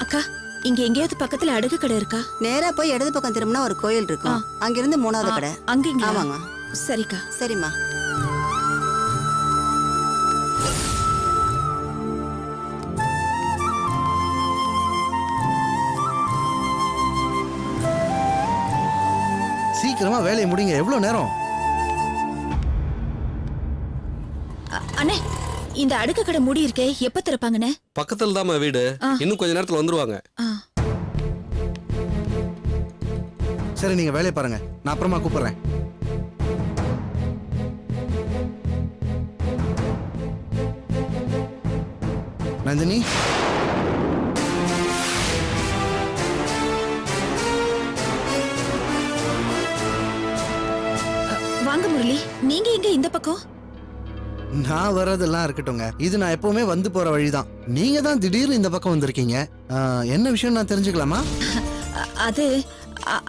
அக்கா, இங்க எங்கேயாவது பக்கத்துல அடகு கடை இருக்கா? நேரா போய் இடது பக்கம் திரும்பினா ஒரு கோயில் இருக்கும். அங்கிருந்து 3வது கடை. அங்க? ஆமாங்க. சரிக்கா. சரிம்மா. சீக்கிரமா வேலையை முடிங்க. எவ்வளவு நேரம்? அண்ணே, இந்த அடுக்கு கடை மூடி இருக்கே, எப்ப திறப்பாங்கண்ணே? பக்கத்துல தாம்மா வீடு. இன்னும் கொஞ்ச நேரத்துல வந்துருவாங்க. சரி, நீங்க வேலையை பாருங்க, நான் அப்புறமா கூப்பிடுறேன். நந்தினி, வாங்க முரளி. நீங்க எங்க இந்த பக்கம்? நான் வர்றதெல்லாம் இருக்கட்டும்ங்க. இது நான் எப்பவுமே வந்து போற வழிதான். நீங்க தான் திடீர்னு இந்த பக்கம் வந்திருக்கீங்க. என்ன விஷயம் நான் தெரிஞ்சுக்கலாமா?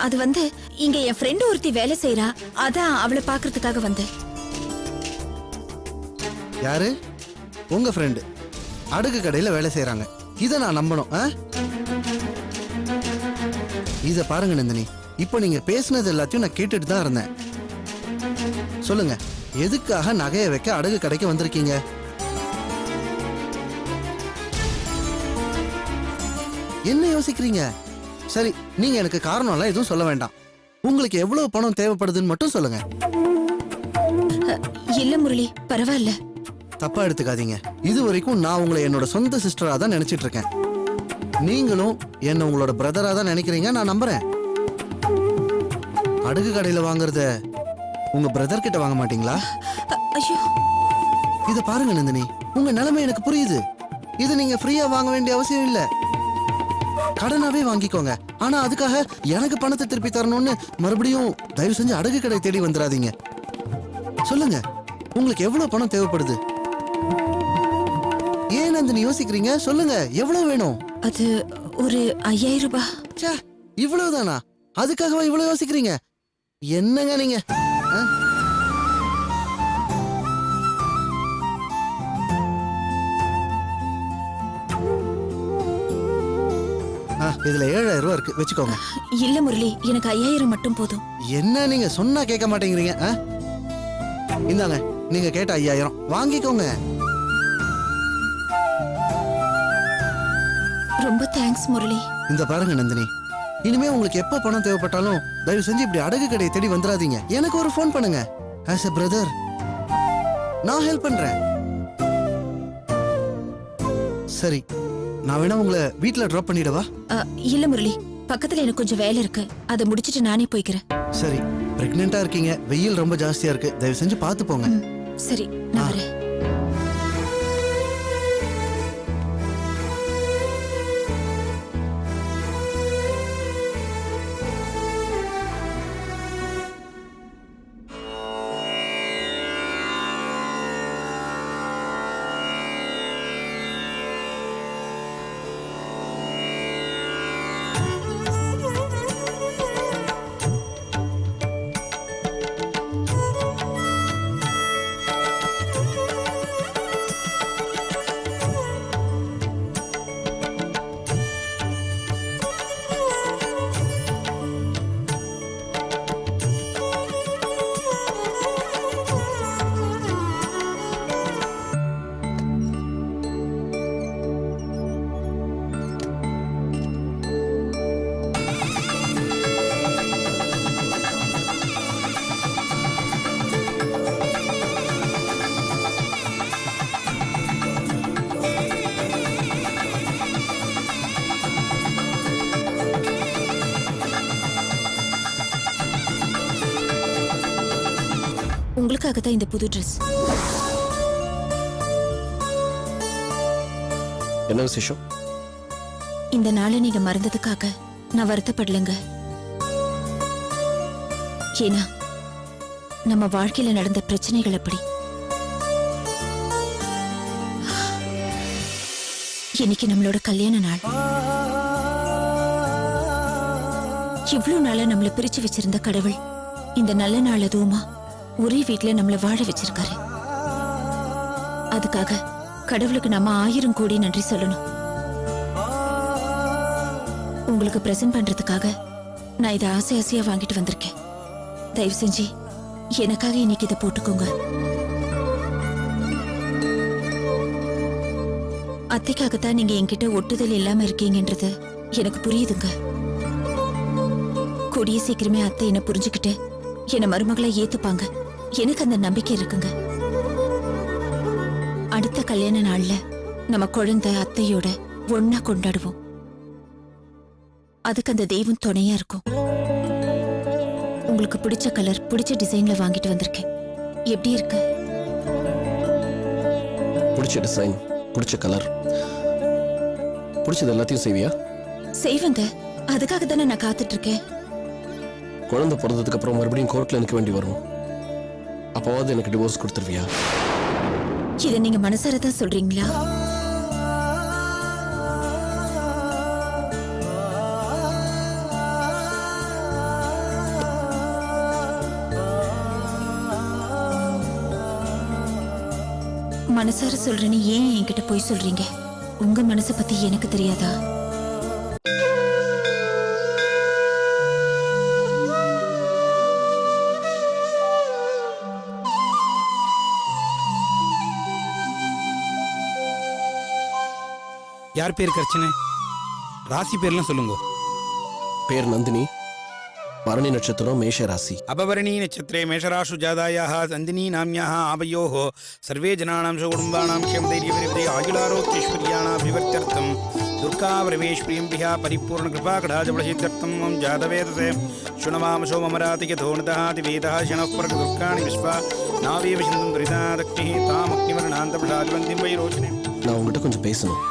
அது வந்து இங்க என் ஃப்ரெண்ட் ஒருத்தி வேலை செய்யறா. அதான் அவளை பாக்குறதுக்காக வந்தேன். யாரு? உங்க ஃப்ரெண்டு அடுக்கு கடையில வேலை செய்யறாங்க. இத நான் நம்பணும்? இத பாருங்க நந்தினி, இப்ப நீங்க பேசுனது எல்லாத்தையும் நான் கேட்டுட்டு தான் இருந்தேன். சொல்லுங்க, எதுக்காக நகையை வைக்க அடகு கடைக்கு வந்திருக்கீங்க? என்ன யோசிக்கிறீங்க? சரி, நீங்க எனக்கு காரணம் எல்லாம் எதுவும் சொல்ல வேண்டாம். உங்களுக்கு எவ்வளவு பணம் தேவைப்படுதுன்னு மட்டும் சொல்லுங்க. இல்ல முரளி, பரவாயில்ல. தப்பா எடுத்துக்காதீங்க. இது வரைக்கும் நான் உங்களை என்னோட சொந்த சிஸ்டரா தான் நினைச்சிட்டு இருக்கேன். நீங்களும் என்ன உங்களோட பிரதரா தான் நினைக்கிறீங்க, நான் நம்புறேன். அடகு கடையில வாங்குறத உங்க பிரதர் கிட்ட வாங்க மாட்டீங்களா? இத பாருங்க நந்தினி, உங்க நிலைமை எனக்கு புரியுது. இது நீங்க ஃப்ரீயா வாங்க வேண்டிய அவசியம் இல்ல. கடனாவே வாங்கிக்கோங்க. ஆனா அதுக்காக எனக்கு பணத்தை திருப்பி தரணும்னு மறுபடியும் தயவு செஞ்சு அடகு கடை தேடி வந்துடாதீங்க. சொல்லுங்க, உங்களுக்கு எவ்வளவு பணம் தேவைப்படுது? ஏன் நந்தினி யோசிக்கிறீங்க? சொல்லுங்க, எவ்வளவு வேணும்? அது ஒரு 5000 ரூபாய். இவ்வளவுதானா? அதுக்காகவா இவ்வளவு யோசிக்கிறீங்க? என்னங்க நீங்க? இதுல 7000 ரூபாய் இருக்கு, வச்சுக்கோங்க. இல்ல முரளி, எனக்கு 5000 மட்டும் போதும். என்ன நீங்க சொன்னா கேட்க மாட்டேங்கிறீங்க? இந்தாங்க, நீங்க கேட்ட 5000 வாங்கிக்கோங்க. ரொம்ப தேங்க்ஸ் முரளி. இந்த பாருங்க நந்தினி, இனிமே உங்களுக்கு எப்ப பணம் தேவைப்பட்டாலும் தயவு செஞ்சு இப்படி அடகு கடையை தேடி வந்துடாதீங்க. எனக்கு ஒரு ஃபோன் பண்ணுங்க. ஆஸ் எ பிரதர் நான் ஹெல்ப் பண்றேன். சரி, நான் வேணா உங்களை வீட்டுல டிராப் பண்ணிடவா? இல்ல முரளி, பக்கத்துல எனக்கு கொஞ்சம் வேலை இருக்கு. அதை முடிச்சிட்டு நானே போய்க்கிறேன். சரி, பிரெக்னெண்டா இருக்கீங்க, வெயில் ரொம்ப ஜாஸ்தியா இருக்கு, தயவு செஞ்சு பார்த்து போங்க. சரி, நான் வரேன். உங்களுக்காக தான் இந்த புது ட்ரெஸ். என்ன விசேஷம்? இந்த நாளை நீங்க மறந்ததுக்காக நான் வருத்தப்படலங்க. ஏன்னா நம்ம வாழ்க்கையில நடந்த பிரச்சனைகள் அப்படி. இன்னைக்கு நம்மளோட கல்யாண நாள். இவ்வளவு நாளா நம்மள பிரிச்சு வச்சிருந்த கடவுள் இந்த நல்ல நாள் அதுவுமா ஒரே வீட்டுல நம்மள வாழ வச்சிருக்காரு. அதுக்காக கடவுளுக்கு நம்ம 1000 கோடி நன்றி சொல்லணும். உங்களுக்கு பிரசன்ட் பண்றதுக்காக நான் இதை ஆசை ஆசையா வாங்கிட்டு வந்திருக்கேன். தயவு செஞ்சு எனக்காக இன்னைக்கு இதை போட்டுக்கோங்க. அத்தைக்காகத்தான் நீங்க என்கிட்ட ஒட்டுதல் இல்லாம இருக்கீங்கன்றது எனக்கு புரியுதுங்க. கூடிய சீக்கிரமே அத்தை என்ன புரிஞ்சுக்கிட்டு என்ன மருமகளை ஏத்துப்பாங்க. எனக்கு அந்த நம்பிக்கை இருக்குங்க. அடுத்த கல்யாண நாள்ல நம்ம குழந்தை அத்தையோட ஒன்னா கொண்டாடுவோம். அதுக்கு அந்த தெய்வம் துணையா இருக்கும். உங்களுக்கு பிடிச்ச கலர் பிடிச்ச டிசைன்ல வாங்கிட்டு வந்திருக்கேன். எப்படி இருக்கு? பிடிச்ச டிசைன், பிடிச்ச கலர், பிடிச்சது எல்லாத்தையும் செய்வியா? செய்வங்க. அதுக்காக தானே நான் காத்துட்டு இருக்கேன். குழந்தை பிறந்ததுக்கு அப்புறம் மறுபடியும் கோர்ட்ல நிற்க வேண்டி வரும். அப்போவாது எனக்கு டிவோர்ஸ் கொடுத்துருவியா? இதை நீங்க மனசார தான் சொல்றீங்களா? மனசார சொல்றேன்னு ஏன் என்கிட்ட போய் சொல்றீங்க? உங்க மனசை பத்தி எனக்கு தெரியாதா? யார் பேருக்கு அர்ச்சனை? ராசி பேர்லாம் சொல்லுங்க. பேர் நந்தினி, பரணி நட்சத்திரம், மேஷ ராசி. அபவரணி நட்சத்திரே மேஷராசு ஜாதாயாः நந்தினி நாம்யாः ஆபயோः சர்வே ஜனானாம் சுகுடும்பானாம் க்ஷேமதைரியவிரிவதை ஆயுளாரோக்கியேஸ்வர்யாணாபிவர்த்தியர்த்தம் துர்கா பிரவேஷ்பிரியம்பியா பரிபூர்ண கிருபா கடாஜபலசித்தர்த்தம் மம் ஜாதவேதசே சுணவாமசோ மமராதிகதோனதாதி வேதः ஷணः பரக துர்காணி விஸ்வா நாவேவ சிந்தும் துரிதாதக்னிः தாமக்னிவர்ணாந்தபடாதிவந்திம் வைரோச்சனே. நான் உங்ககிட்ட கொஞ்சம் பேசணும்.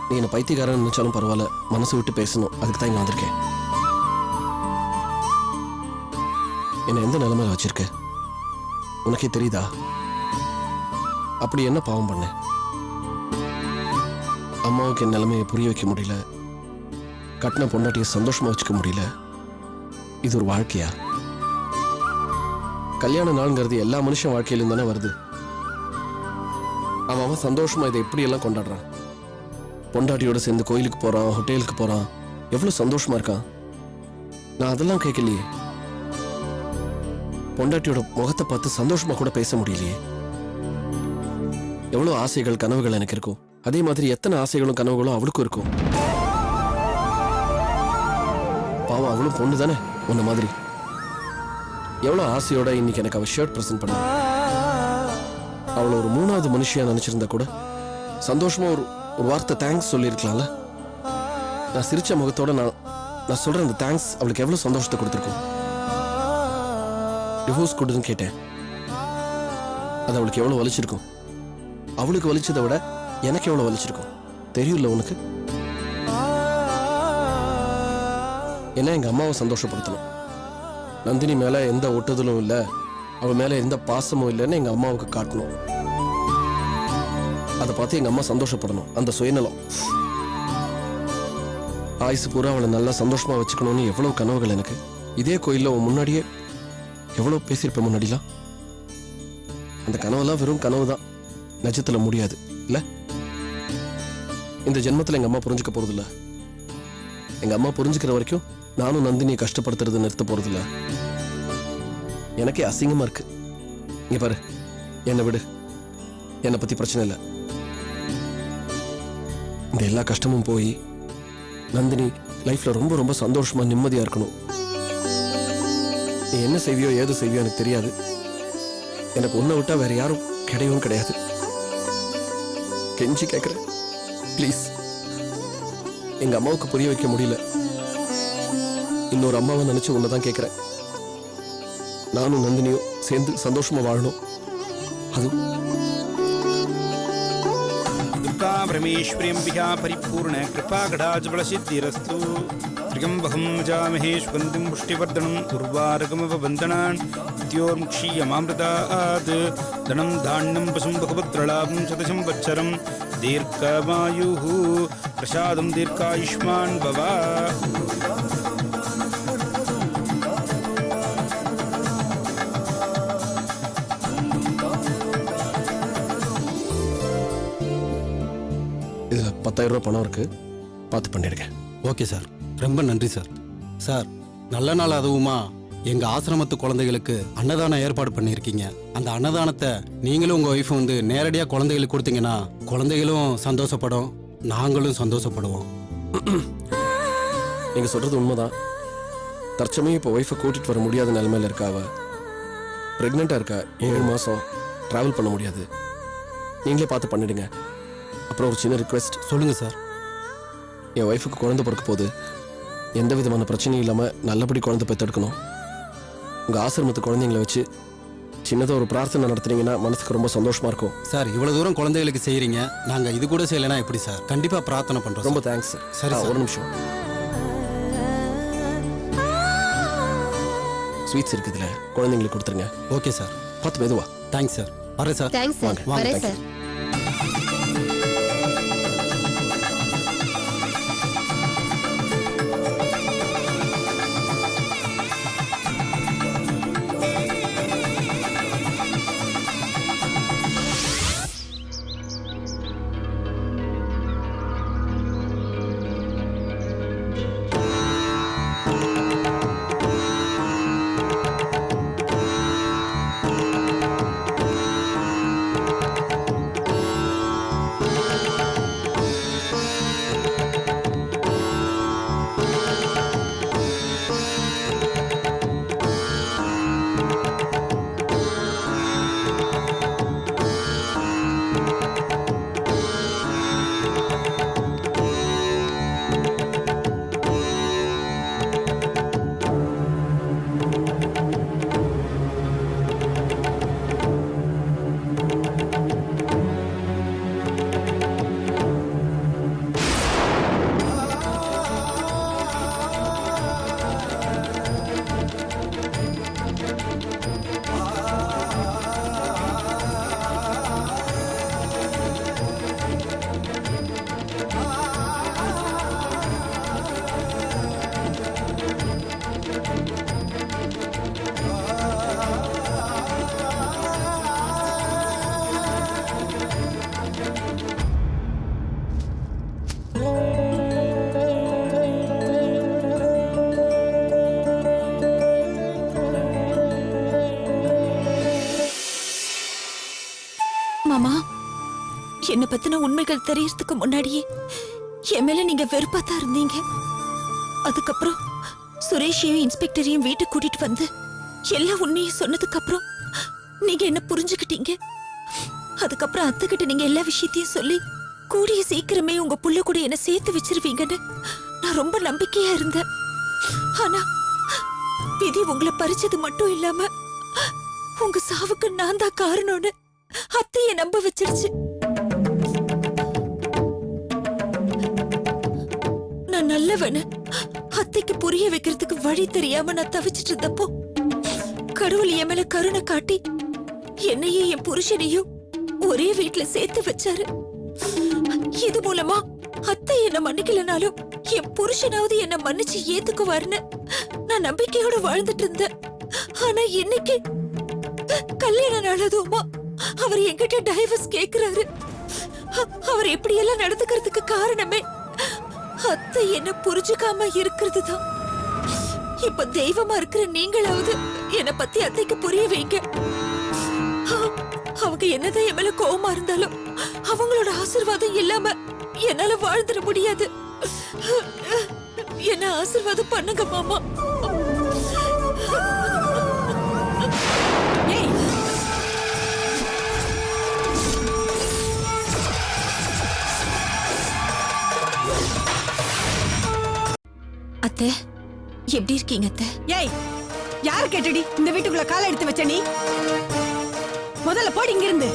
நீ என்ன பைத்தியக்காரன் நினைச்சாலும் பரவாயில்ல, மனசு விட்டு பேசணும். அதுக்கு தான் இங்க வந்திருக்கேன். என்ன எந்த நிலைமையில வச்சிருக்க உனக்கே தெரியுதா? அப்படி என்ன பாவம் பண்ண? அம்மாவுக்கு என் நிலைமையை புரிய வைக்க முடியல, கட்டின பொண்டாட்டியை சந்தோஷமா வச்சுக்க முடியல. இது ஒரு வாழ்க்கையா? கல்யாண நாளுங்கிறது எல்லா மனுஷன் வாழ்க்கையிலும் தானே வருது. அவன் சந்தோஷமா இதை எப்படி எல்லாம் கொண்டாடுறான். பொண்டாட்டியோட சேர்ந்து கோயிலுக்கு போறான், ஹோட்டலுக்கு போறான், எவ்வளவு சந்தோஷமா இருக்கான். நான் அதெல்லாம் கேட்கலையே. பொண்டாட்டியோட முகத்தை பார்த்து சந்தோஷமா கூட பேச முடியலையே. எவ்வளவு ஆசைகள் கனவுகள் எனக்கு இருக்கும். அதே மாதிரி எத்தனை ஆசைகளும் கனவுகளும் அவளுக்கும் இருக்கும். பாவம், அவளும் பொண்ணு தானே உன்ன மாதிரி. எவ்வளவு ஆசையோட இன்னைக்கு எனக்கு அவ ஷர்ட் பிரசன்ட் பண்ண. அவளை ஒரு மூணாவது மனுஷியா நினைச்சிருந்தா கூட சந்தோஷமா ஒரு வார்த்தை தேங்க்ஸ் சொல்லியிருக்கலாம்ல. நான் சிரிச்ச முகத்தோட நான் சொல்றேன் அந்த தேங்க்ஸ் அவளுக்கு எவ்வளவு சந்தோஷத்தை கொடுத்துருக்கும். டிவோர்ஸ் கொடுன்னு கேட்டேன். அது அவளுக்கு எவ்வளவு வலிச்சிருக்கும். அவளுக்கு வலிச்சதை விட எனக்கு எவ்வளவு வலிச்சிருக்கும் தெரியும்ல உனக்கு. என்ன எங்க அம்மாவை சந்தோஷப்படுத்தணும். நந்தினி மேல எந்த ஒட்டுதலும் இல்லை, அவ மேல எந்த பாசமும் இல்லைன்னு எங்க அம்மாவுக்கு காட்டணும். அதை பார்த்து எங்க அம்மா சந்தோஷப்படணும். அந்த சுயநலம். ஆயுசு பூரா அவளை நல்லா சந்தோஷமா வச்சுக்கணும்னு எவ்வளவு கனவுகள் எனக்கு. இதே கோயில்ல உன் முன்னாடியே எவ்வளவு பேசியிருப்பேன் முன்னாடிலாம். அந்த கனவெல்லாம் வெறும் கனவு தான், நிஜத்துல முடியாது இல்ல. இந்த ஜென்மத்துல எங்க அம்மா புரிஞ்சுக்க போறதில்ல. எங்க அம்மா புரிஞ்சுக்கிற வரைக்கும் நானும் நந்தினியை கஷ்டப்படுத்துறது நிறுத்த போறதில்ல. எனக்கே அசிங்கமா இருக்கு. இங்க பாரு, என்னை விடு, என்னை பத்தி பிரச்சனை இல்லை. இந்த எல்லா கஷ்டமும் போய் நந்தினி லைஃப்ல ரொம்ப ரொம்ப சந்தோஷமா நிம்மதியா இருக்கணும். நீ என்ன செய்வியோ ஏது செய்வியோ எனக்கு தெரியாது. எனக்கு உன்னை விட்டா வேற யாரும் கிடையவும் கிடையாது. கெஞ்சி கேட்கிறேன், ப்ளீஸ். எங்க அம்மாவுக்கு புரிய வைக்க முடியல. இன்னொரு அம்மாவை நினைச்சு உன்னதான் கேட்கிறேன். நானும் நந்தினியும் சேர்ந்து சந்தோஷமா வாழணும். அதுவும் பிரமேஸ்வரியம்பியா பரிபூர்ண கிருபா கடாஜபலசித்திரஸ்து. त्र्यम्बकं जामहे सुगन्धिं पुष्टिवर्धनम् उर्वारुकमिव बन्धनान् विद्योर्मुक्षीयमामृतात् धनं धान्यं पशुं भगवद्रलाभं शतसंवत्सरं दीर्घमायुः प्रसादं दीर्घायुष्मान् भव. இதில் 10,000 ரூபாய் பணம் இருக்கு, பார்த்து பண்ணிடுங்க. Okay sir. ரொம்ப நன்றி சார். சார், நல்ல நாள் அதுவுமா எங்க ஆசிரமத்து குழந்தைகளுக்கு அன்னதானம் ஏற்பாடு பண்ணியிருக்கீங்க. அந்த அன்னதானத்தை நீங்களும் உங்க ஒய்ஃபும் வந்து நேரடியாக குழந்தைகளுக்கு கொடுத்தீங்கன்னா குழந்தைகளும் சந்தோஷப்படும், நாங்களும் சந்தோஷப்படுவோம். நீங்க சொல்றது உண்மைதான். தற்சமயம் இப்போ ஒய்ஃபை கூட்டிட்டு வர முடியாத நிலைமையில இருக்கா. அவ பிரெக்னெண்டா இருக்கா. 7 மாசம் டிராவல் பண்ண முடியாது. நீங்களே பார்த்து பண்ணிடுங்க. அப்புறம் ஒரு சின்ன ரிக்வெஸ்ட். சொல்லுங்க சார். என் ஒய்ஃபுக்கு குழந்தை பிறக்க போது எந்த விதமான பிரச்சனையும் இல்லாம நல்லபடி குழந்தை பெற்றெடுக்கணும். உங்க ஆசிரமத்து குழந்தைங்களை வச்சு சின்னதாக ஒரு பிரார்த்தனை நடத்துறீங்கன்னா மனசுக்கு ரொம்ப சந்தோஷமா இருக்கும். சார், இவ்வளவு தூரம் குழந்தைகளுக்கு செய்யறீங்க, நாங்க இது கூட செய்யலைன்னா எப்படி சார்? கண்டிப்பா பிரார்த்தனை பண்றோம். ரொம்ப தேங்க்ஸ் சார். சரி சார். ஒரு நிமிஷம். ஸ்வீட்ஸ் இருக்குதுல, குழந்தைங்களுக்கு கொடுத்துருங்க. Okay sir. பார்த்து மெதுவா. Thanks sir. வரேன் சார். Thanks sir. வாங்க. வரேன் thank you. சார். மாமா, என்ன பத்தின உண்மைகள் தெரியறதுக்கு முன்னாடியே என் மேல நீங்க வெறுப்பாத்தான் இருந்தீங்க. அதுக்கப்புறம் சுரேஷையும் இன்ஸ்பெக்டரையும் வீட்டுக்கு கூட்டிட்டு வந்து எல்லா உண்மையும் சொன்னதுக்கு அப்புறம் நீங்க என்ன புரிஞ்சுக்கிட்டீங்க. அதுக்கப்புறம் அத்தைக்கிட்ட நீங்க எல்லா விஷயத்தையும் சொல்லி கூடிய சீக்கிரமே உங்க புள்ள கூட என்ன சேர்த்து வச்சிருவீங்கன்னு நான் ரொம்ப நம்பிக்கையா இருந்தேன். ஆனா விதி உங்களை பறிச்சது மட்டும் இல்லாம உங்க சாவுக்கு நான் தான் காரணம்னு அத்தைய நம்ப வச்சிருச்சு. நான் நல்லவன அத்தைக்கு புரிய வைக்கிறதுக்கு வழி தெரியாம நான் தவிச்சிட்டு இருந்தப்போ கடவுள் என் மேல கருணை காட்டி என்னையும் என் புருஷனையும் ஒரே வீட்டுல சேர்த்து வச்சாரு. இது மூலமா அத்தை என்ன மன்னிக்கலனாலும் என் புருஷனாவது என்ன மன்னிச்சு ஏத்துக்குவாருன்னு நான் நம்பிக்கையோட வாழ்ந்துட்டு இருந்தேன். ஆனா இன்னைக்கு கல்யாண நாளதுமா அவர் என்கிட்ட டைவர்ஸ் கேக்குறாரு. அவர் எப்படி எல்லாம் நடந்துக்கிறதுக்கு காரணமே அத்தை என்ன புரிஞ்சுக்காம இருக்கிறது தான். இப்ப தெய்வமா இருக்கிற நீங்களாவது என்ன பத்தி அத்தைக்கு புரிய வைங்க. அவங்க என்னதான் என் மேல கோவமா இருந்தாலும் அவங்களோட ஆசீர்வாதம் இல்லாம என்னால வாழ்ந்துட முடியாது. என்ன ஆசீர்வாதம் பண்ணுங்க மாமா. அத்தை எப்படி இருக்கீங்க அத்தை? ஏய், யார் கேட்டடி இந்த வீட்டுக்குள்ள காலை எடுத்து வச்ச நீ? முதல்ல போடி இங்க இருந்து.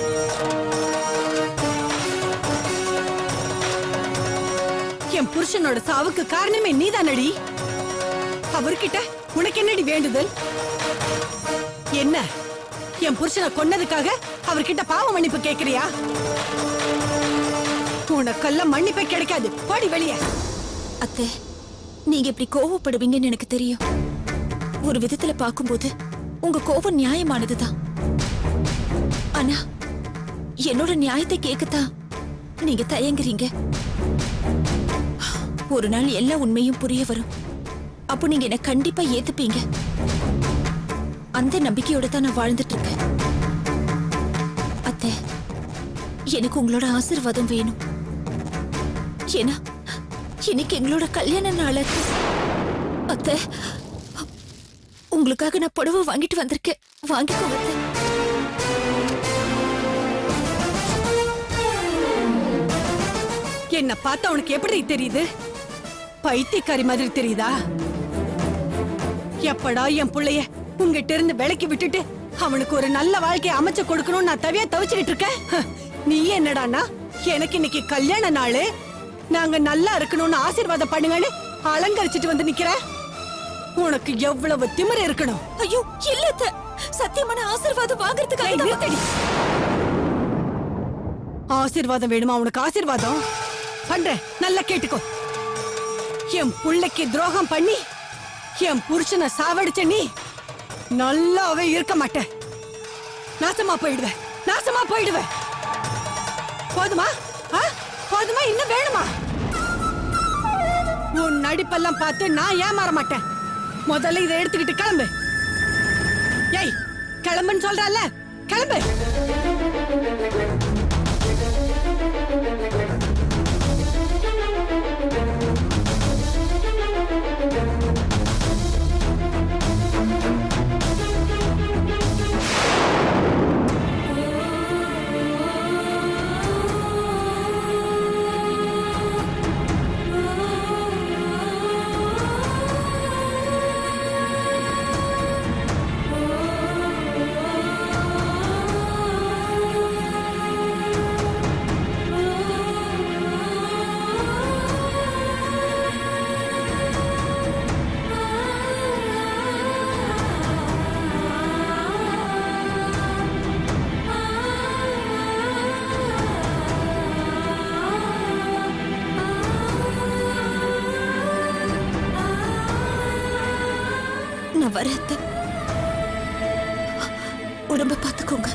என் புருஷனோட சாவுக்கு காரணமே நீதானடி. அவர்கிட்ட உனக்கு என்னடி வேண்டுதல்? என்ன என் புருஷனை கொன்னதுக்காக அவர்கிட்ட பாவ மன்னிப்பு கேக்குறியா? உனக்கெல்லாம் மன்னிப்பே கிடைக்காது. போடி வெளியே. அத்தை, நீங்க இப்படி கோவப்படுவீங்கன்னு எனக்கு தெரியும். ஒரு விதத்துல பாக்கும்போது உங்க கோபம் நியாயமானதுதான். ஆனா என்னோட நியாயத்தை கேட்கத்தான் நீங்க தயங்குறீங்க. ஒரு நாள் எல்லா உண்மையும் புரிய வரும். அப்போ நீங்க என்ன கண்டிப்பா ஏத்துப்பீங்க. அந்த நம்பிக்கையோட தான் நான் வாழ்ந்துட்டு இருக்கேன். அத்தை, எனக்கு உங்களோட ஆசீர்வாதம் வேணும். ஏன்னா இன்னைக்கு எங்களோட கல்யாண நாள். அத்தை, உங்களுக்காக நான் புடவை வாங்கிட்டு வந்திருக்கேன். வாங்கிக்கோங்க அத்தை. என்ன பார்த்தா உனக்கு எப்படி தெரியுது? பைத்தியக்காரி மாதிரி தெரியுதா? எப்படா என் புள்ளைய உங்ககிட்ட இருந்து விலைக்கு விட்டுட்டு அவனுக்கு ஒரு நல்ல வாழ்க்கையை அமைச்சு கொடுக்கணும்னு நான் தவிச்சுக்கிட்டு இருக்கேன். நீ என்னடானா எனக்கு இன்னைக்கு கல்யாண நாள், நாங்க நல்லா இருக்கணும்னு ஆசீர்வாதம் பண்ணுங்கன்னு அலங்கரிச்சிட்டு வந்து நிக்கிற. உனக்கு எவ்வளவு திமிரு இருக்கணும். ஐயோ இல்ல அத்தை, சத்தியமான ஆசீர்வாதம் வாங்குறதுக்காக ஏய், தான் நிறுத்தடி. ஆசீர்வாதம் வேணுமா உனக்கு? ஆசீர்வாதம் பண்றேன், நல்லா கேட்டுக்கோ. என் புள்ளைக்கு துரோகம் பண்ணி என் புருஷனை சாவடிச்ச நீ நல்லாவே இருக்க மாட்ட. நாசமா போயிடுவேன், நாசமா போயிடுவேன். போதுமா? போதுமா? இன்னும் வேணுமா? உன் நடிப்பெல்லாம் பார்த்து நான் ஏமாற மாட்டேன். முதல்ல இதை எடுத்துக்கிட்டு கிளம்பு. ஏய், கிளம்புன்னு சொல்றல்ல, கிளம்பு. நான் வரேன் அத்தை. உடம்ப பார்த்துக்கோங்க.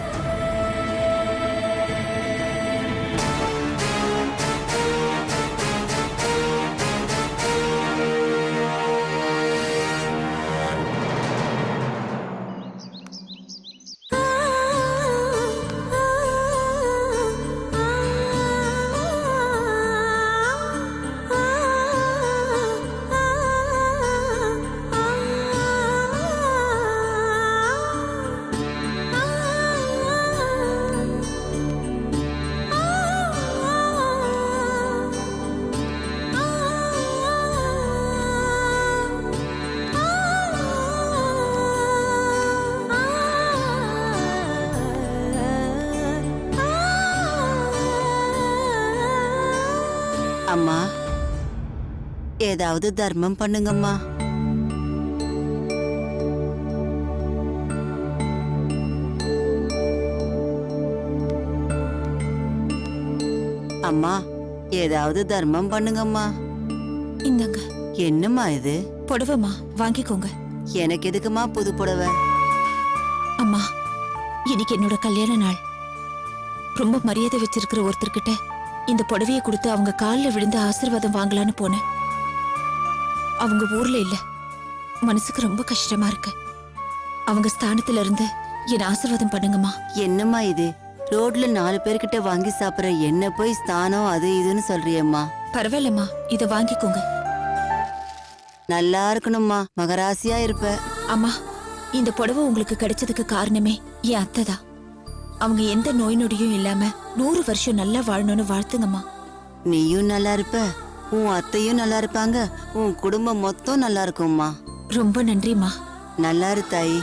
அம்மா, ஏதாவது தர்மம் பண்ணுங்கம்மா. அம்மா, ஏதாவது தர்மம் பண்ணுங்கம்மா. இந்தாங்க என்னம்மா இது? புடவைமா, வாங்கிக்கோங்க. எனக்கு எதுக்குமா புது புடவை? அம்மா, இன்னைக்கு என்னோட கல்யாண நாள். ரொம்ப மரியாதை வச்சிருக்கிற ஒருத்தர்கிட்ட இந்த புடவையை கொடுத்து அவங்க காலில் விழுந்து ஆசீர்வாதம் வாங்கலான்னு போனேன். அவங்க ஊர்ல இல்ல. மனசுக்கு ரொம்ப கஷ்டமா இருக்கு. அவங்க ஸ்தானத்துல இருந்து என்ன ஆசீர்வாதம் பண்ணுங்கம்மா. என்னம்மா இது? ரோட்ல 4 பேர்கிட்ட வாங்கி சாப்பிடுற என்ன போய் ஸ்தானம் அது இதுன்னு சொல்றியம்மா. பரவாயில்லம்மா, இத வாங்கிக்கோங்க. நல்லா இருக்கணும்மா, மகராசியா இருப்ப. அம்மா, இந்த புடவை உங்களுக்கு கிடைச்சதுக்கு காரணமே என் அத்தை தான். அவங்க எந்த நோய் நொடியும் இல்லாம 100 வருஷம் நல்லா வாழணும்னு வாழ்த்துங்கம்மா. நீயும் நல்லா இருப்ப, உன் அத்தையும் நல்லா இருப்பாங்க, உன் குடும்பம் மொத்தம் நல்லா இருக்கும்மா. ரொம்ப நன்றிம்மா. நல்லா இரு தாயி.